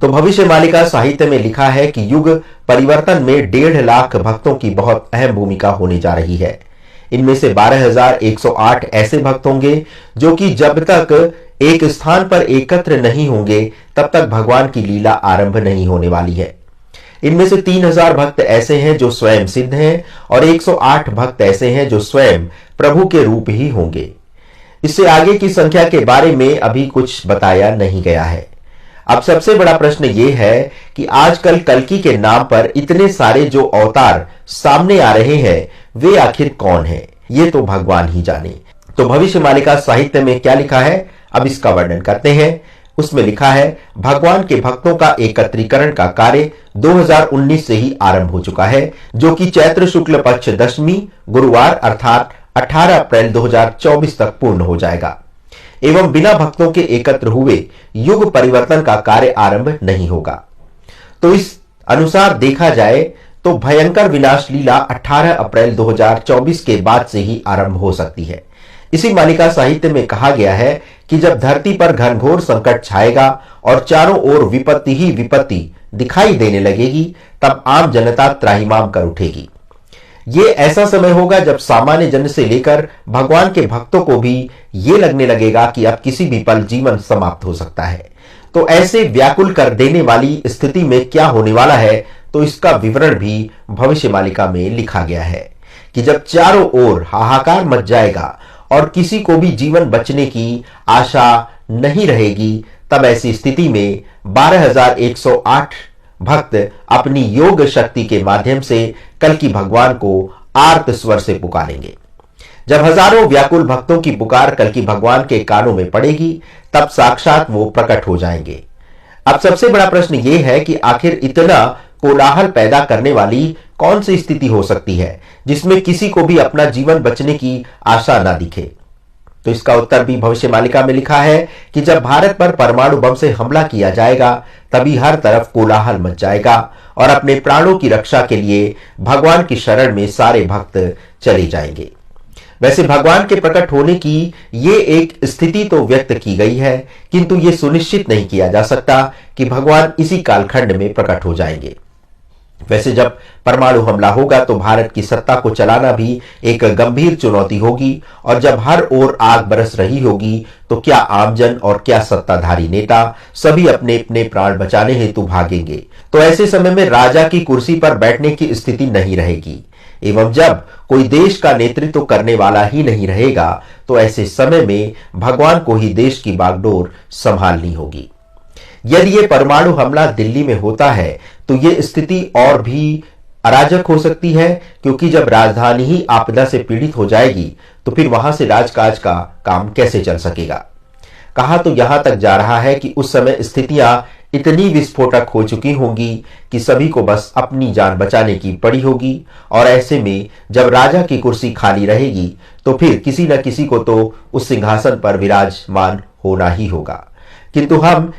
तो भविष्य मालिका साहित्य में लिखा है कि युग परिवर्तन में 1.5 लाख भक्तों की बहुत अहम भूमिका होने जा रही है। इनमें से 12,108 ऐसे भक्त होंगे जो कि जब तक एक स्थान पर एकत्र नहीं होंगे तब तक भगवान की लीला आरंभ नहीं होने वाली है। इनमें से 3,000 भक्त ऐसे हैं जो स्वयं सिद्ध हैं और 108 भक्त ऐसे हैं जो स्वयं प्रभु के रूप ही होंगे। इससे आगे की संख्या के बारे में अभी कुछ बताया नहीं गया है। अब सबसे बड़ा प्रश्न यह है कि आजकल कल्कि के नाम पर इतने सारे जो अवतार सामने आ रहे हैं वे आखिर कौन हैं? ये तो भगवान ही जाने। तो भविष्य मालिका साहित्य में क्या लिखा है, अब इसका वर्णन करते हैं। उसमें लिखा है, भगवान के भक्तों का एकत्रीकरण का कार्य 2019 से ही आरंभ हो चुका है, जो कि चैत्र शुक्ल पक्ष दशमी गुरुवार अर्थात 18 अप्रैल 2024 तक पूर्ण हो जाएगा। एवं बिना भक्तों के एकत्र हुए युग परिवर्तन का कार्य आरंभ नहीं होगा। तो इस अनुसार देखा जाए तो भयंकर विनाश लीला 18 अप्रैल 2024 के बाद से ही आरंभ हो सकती है। इसी मालिका साहित्य में कहा गया है कि जब धरती पर घनघोर संकट छाएगा और चारों ओर विपत्ति ही विपत्ति दिखाई देने लगेगी, तब आम जनता त्राहिमाम कर उठेगी। ये ऐसा समय होगा जब सामान्य जन से लेकर भगवान के भक्तों को भी ये लगने लगेगा कि अब किसी भी पल जीवन समाप्त हो सकता है। तो ऐसे व्याकुल कर देने वाली स्थिति में क्या होने वाला है, तो इसका विवरण भी भविष्य मालिका में लिखा गया है कि जब चारों ओर हाहाकार मच जाएगा और किसी को भी जीवन बचने की आशा नहीं रहेगी, तब ऐसी स्थिति में 12,108 भक्त अपनी योग शक्ति के माध्यम से कल्कि भगवान को आर्त स्वर से पुकारेंगे। जब हजारों व्याकुल भक्तों की पुकार कल्कि भगवान के कानों में पड़ेगी, तब साक्षात वो प्रकट हो जाएंगे। अब सबसे बड़ा प्रश्न ये है कि आखिर इतना कोलाहल पैदा करने वाली कौन सी स्थिति हो सकती है जिसमें किसी को भी अपना जीवन बचने की आशा ना दिखे? तो इसका उत्तर भी भविष्य मालिका में लिखा है कि जब भारत पर परमाणु बम से हमला किया जाएगा, तभी हर तरफ कोलाहल मच जाएगा और अपने प्राणों की रक्षा के लिए भगवान की शरण में सारे भक्त चले जाएंगे। वैसे भगवान के प्रकट होने की ये एक स्थिति तो व्यक्त की गई है, किंतु ये सुनिश्चित नहीं किया जा सकता कि भगवान इसी कालखंड में प्रकट हो जाएंगे। वैसे जब परमाणु हमला होगा तो भारत की सत्ता को चलाना भी एक गंभीर चुनौती होगी, और जब हर ओर आग बरस रही होगी तो क्या आमजन और क्या सत्ताधारी नेता सभी अपने अपने प्राण बचाने हेतु भागेंगे। तो ऐसे समय में राजा की कुर्सी पर बैठने की स्थिति नहीं रहेगी, एवं जब कोई देश का नेतृत्व करने वाला ही नहीं रहेगा, तो ऐसे समय में भगवान को ही देश की बागडोर संभालनी होगी। यदि ये परमाणु हमला दिल्ली में होता है तो ये स्थिति और भी अराजक हो सकती है, क्योंकि जब राजधानी ही आपदा से पीड़ित हो जाएगी तो फिर वहां से राजकाज का काम कैसे चल सकेगा। कहा तो यहां तक जा रहा है कि उस समय स्थितियां इतनी विस्फोटक हो चुकी होंगी कि सभी को बस अपनी जान बचाने की पड़ी होगी, और ऐसे में जब राजा की कुर्सी खाली रहेगी तो फिर किसी न किसी को तो उस सिंहासन पर विराजमान होना ही होगा। किंतु हम